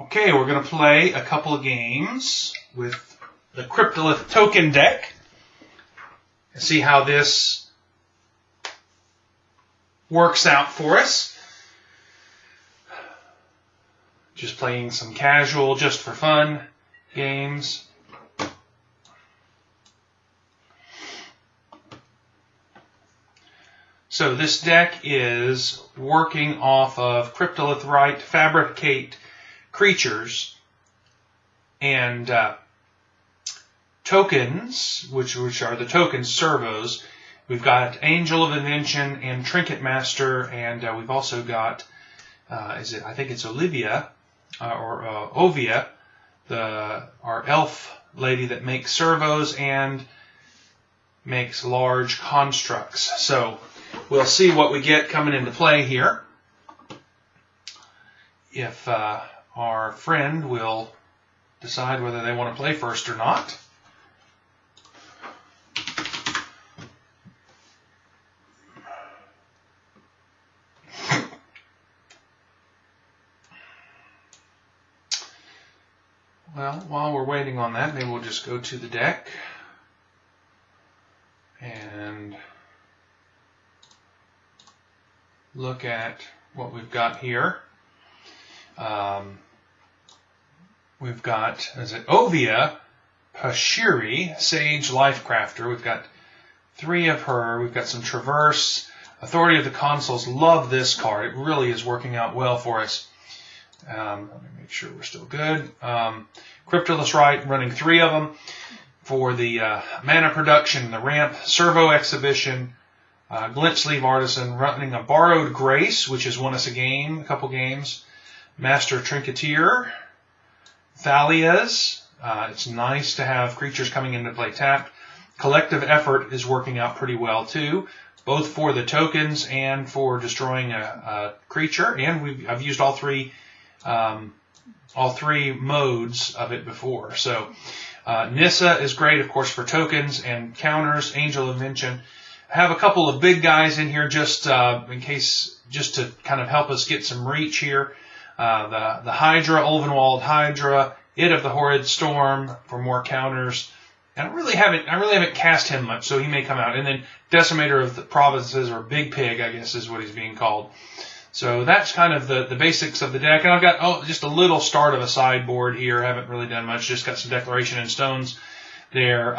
Okay, we're going to play a couple of games with the Cryptolith token deck and see how this works out for us. Just playing some casual, just for fun games. So this deck is working off of Cryptolith Rite Fabricate creatures and tokens, which are the tokens servos. We've got Angel of Invention and Trinket Master, and we've also got I think it's Olivia or Ovia, our elf lady that makes servos and makes large constructs. So we'll see what we get coming into play here. If our friend will decide whether they want to play first or not. Well, while we're waiting on that, maybe we'll just go to the deck and look at what we've got here. We've got, Ovia Pashiri, Sage Lifecrafter. We've got 3 of her. We've got some Traverse. Authority of the Consuls. Love this card. It really is working out well for us. Let me make sure we're still good. Cryptolith Rite, running 3 of them for the mana production, the ramp, Servo Exhibition, Glint Sleeve Artisan, running a Borrowed Grace, which has won us a couple games. Master Trinketeer, Thalia's. It's nice to have creatures coming into play tapped. Collective Effort is working out pretty well too, both for the tokens and for destroying a creature. And I've used all three modes of it before. So Nissa is great, of course, for tokens and counters. Angel of Invention. I have a couple of big guys in here just in case, just to kind of help us get some reach here. The Hydra, Ulvenwald Hydra, It of the Horrid Storm for more counters. And I really haven't cast him much, so he may come out. And then Decimator of the Provinces, or Big Pig, I guess is what he's being called. So that's kind of the basics of the deck. And I've got just a little start of a sideboard here. I haven't really done much, just got some Declaration and Stones there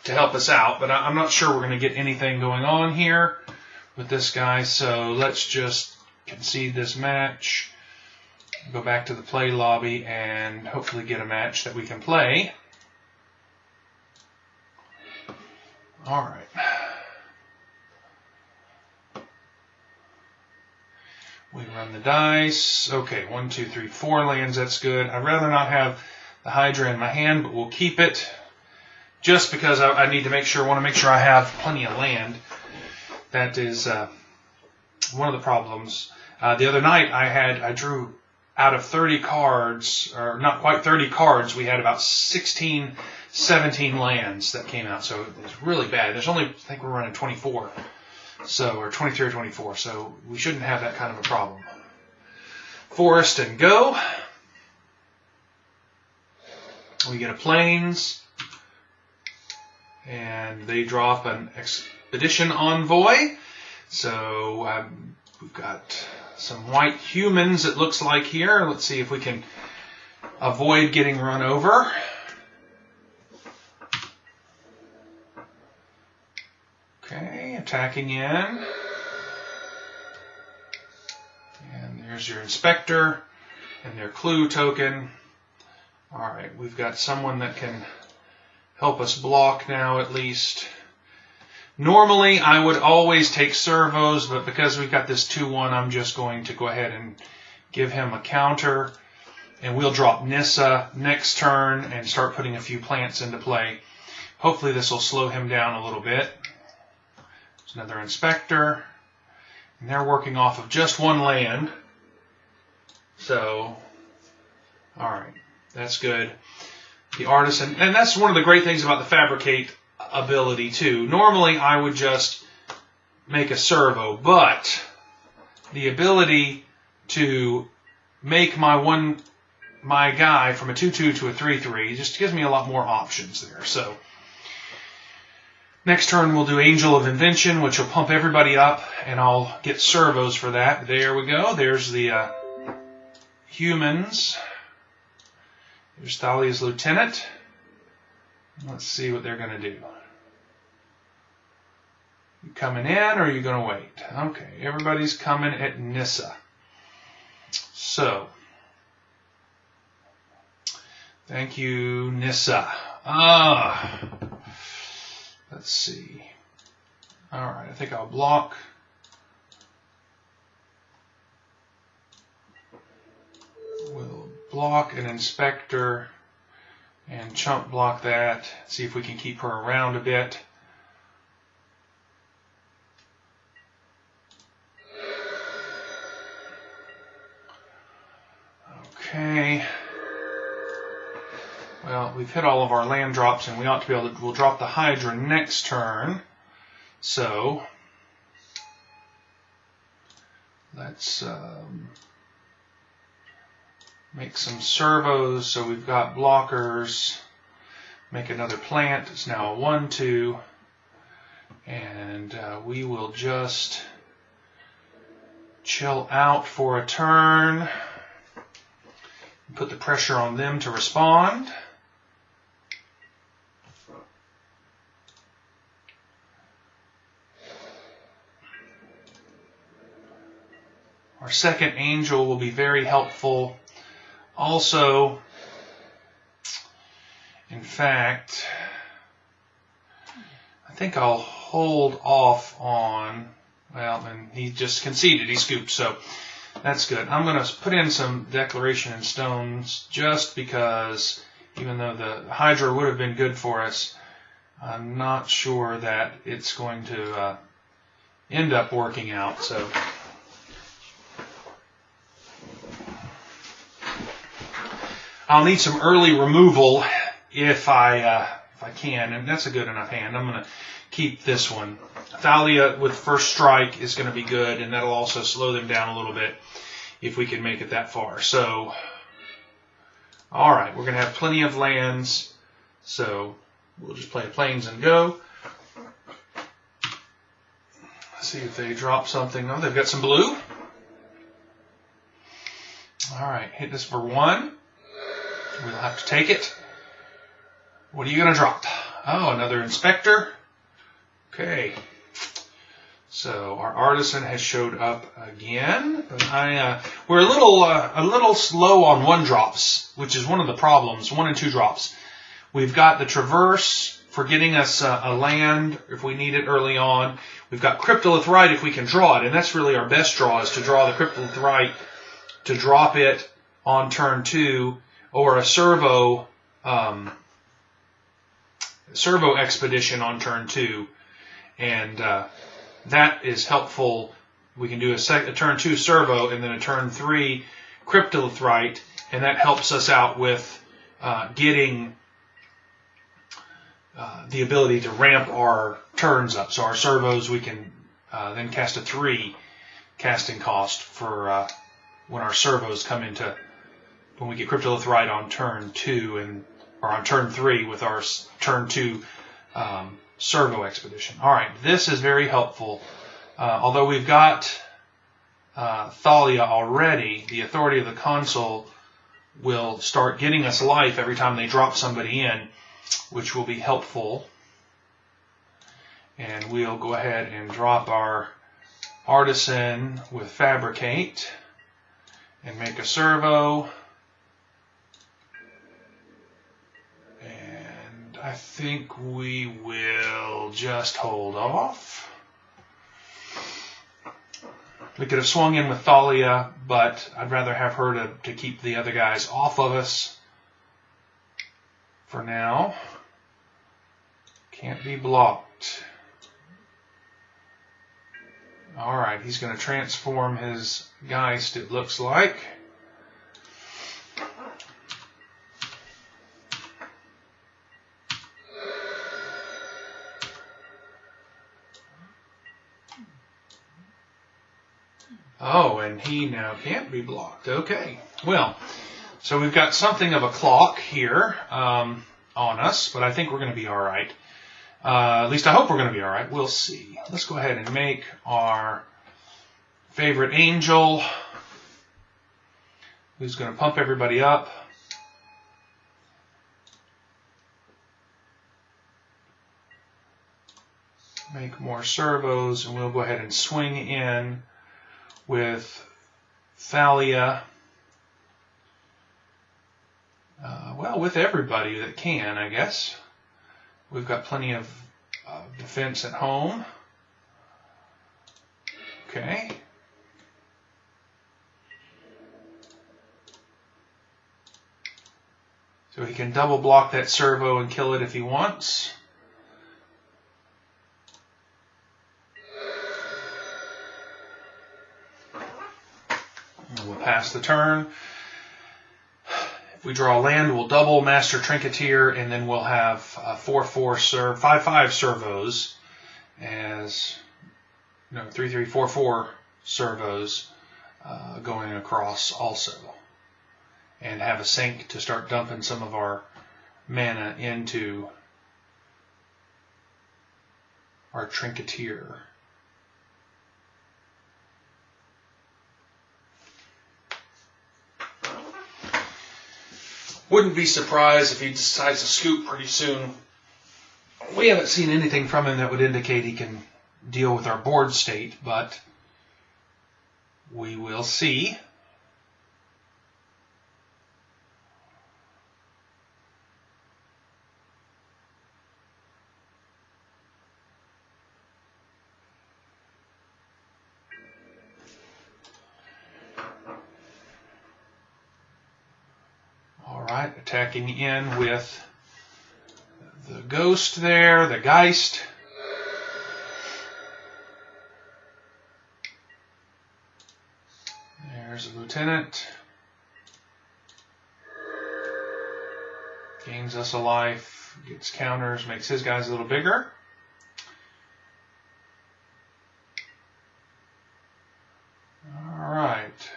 to help us out. But I'm not sure we're going to get anything going on here with this guy, so let's just concede this match, go back to the play lobby, and hopefully get a match that we can play. All right. We run the dice. Okay, 1, 2, 3, 4 lands. That's good. I'd rather not have the Hydra in my hand, but we'll keep it just because I want to make sure I have plenty of land. That is one of the problems. The other night I drew out of 30 cards, or not quite 30 cards, we had about 16, 17 lands that came out. So it was really bad. There's only, I think we're running 24. So, or 23 or 24. So we shouldn't have that kind of a problem. Forest and go. We get a Plains. And they drop an Expedition Envoy. So we've got some white humans, it looks like here. Let's see if we can avoid getting run over. Okay, attacking in. And there's your Inspector and their Clue token. Alright, we've got someone that can help us block now at least. Normally, I would always take servos, but because we've got this 2-1, I'm just going to go ahead and give him a counter. And we'll drop Nissa next turn and start putting a few plants into play. Hopefully this will slow him down a little bit. There's another Inspector. And they're working off of just 1 land. So, alright, that's good. The Artisan, and that's one of the great things about the Fabricate ability too. Normally I would just make a servo, but the ability to make my guy from a 2/2 to a 3/3. Just gives me a lot more options there. So next turn we'll do Angel of Invention, which will pump everybody up, and I'll get servos for that. There we go. There's the humans. There's Thalia's lieutenant. Let's see what they're going to do. You coming in, or are you going to wait? Okay, everybody's coming at Nissa. So, thank you, Nissa. Let's see. All right, I think I'll block. We'll block an inspector and chump block that. See if we can keep her around a bit. Okay. Well, we've hit all of our land drops, and we ought to be able to. We'll drop the Hydra next turn. So let's make some servos. So we've got blockers. Make another plant. It's now a 1/2, and we will just chill out for a turn. Put the pressure on them to respond. Our second angel will be very helpful. Also, in fact, I think I'll hold off on, well, and he just conceded, he scooped, so that's good. I'm going to put in some Declaration in Stones just because, even though the Hydra would have been good for us, I'm not sure that it's going to end up working out. So I'll need some early removal if I can, and that's a good enough hand. I'm going to keep this one. Thalia with first strike is going to be good, and that'll also slow them down a little bit if we can make it that far. So, all right, we're going to have plenty of lands, so we'll just play plains and go. Let's see if they drop something. Oh, they've got some blue. All right, hit this for 1. We'll have to take it. What are you going to drop? Oh, another inspector. Okay. So our artisan has showed up again. We're a little slow on 1-drops, which is one of the problems. 1 and 2 drops. We've got the Traverse for getting us a land if we need it early on. We've got Cryptolith Rite if we can draw it, and that's really our best draw, is to draw the Cryptolith Rite to drop it on turn 2, or a servo expedition on turn 2, and that is helpful. We can do a turn 2 servo and then a turn 3 Cryptolith Rite, and that helps us out with getting the ability to ramp our turns up. So our servos, we can then cast a 3 casting cost for when our servos come into, when we get Cryptolith Rite on turn 2 or on turn 3 with our turn 2 servo expedition. All right, this is very helpful. Although we've got Thalia already, the authority of the consul will start getting us life every time they drop somebody in, which will be helpful. And we'll go ahead and drop our artisan with fabricate and make a servo. And I think we will just hold off. We could have swung in with Thalia, but I'd rather have her to keep the other guys off of us for now. Can't be blocked. All right, he's going to transform his Geist, it looks like. Oh, and he now can't be blocked. Okay. Well, so we've got something of a clock here on us, but I think we're going to be all right. At least I hope we're going to be all right. We'll see. Let's go ahead and make our favorite angel, who's going to pump everybody up. Make more servos, and we'll go ahead and swing in with Thalia. Well, with everybody that can, I guess. We've got plenty of defense at home. Okay. So he can double block that servo and kill it if he wants. We'll pass the turn. If we draw a land, we'll double Master Trinketeer, and then we'll have 4/4 5/5 servos as 3/3 4/4 servos going across also, and have a sink to start dumping some of our mana into our Trinketeer. Wouldn't be surprised if he decides to scoop pretty soon. We haven't seen anything from him that would indicate he can deal with our board state, but we will see. Alright, attacking in with the ghost there, the Geist. There's a lieutenant. Gains us a life, gets counters, makes his guys a little bigger. Alright.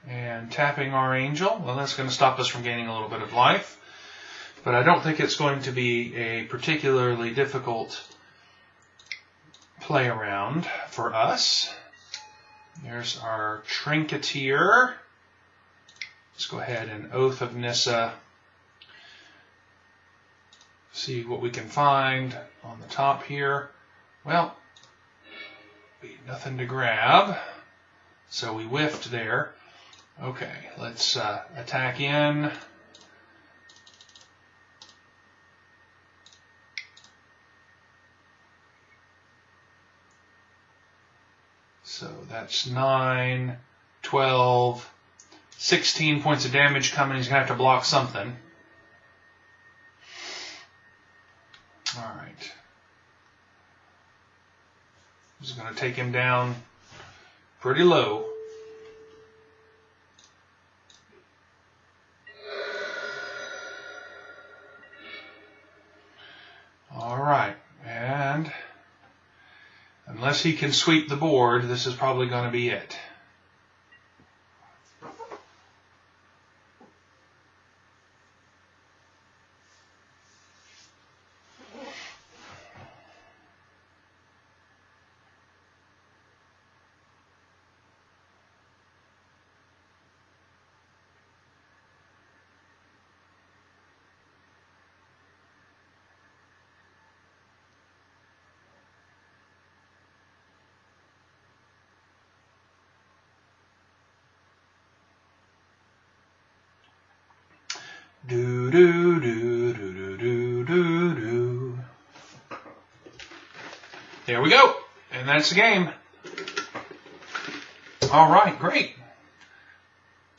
And tapping our angel. Well, that's going to stop us from gaining a little bit of life. But I don't think it's going to be a particularly difficult play around for us. There's our Trinketeer. Let's go ahead and Oath of Nissa. See what we can find on the top here. Well, nothing to grab. So we whiffed there. Okay, let's attack in. So that's 9, 12, 16 points of damage coming. He's going to have to block something. All right. This is going to take him down pretty low. All right, and unless he can sweep the board, this is probably going to be it. Do do do do do do do do. There we go, and that's the game. All right, great.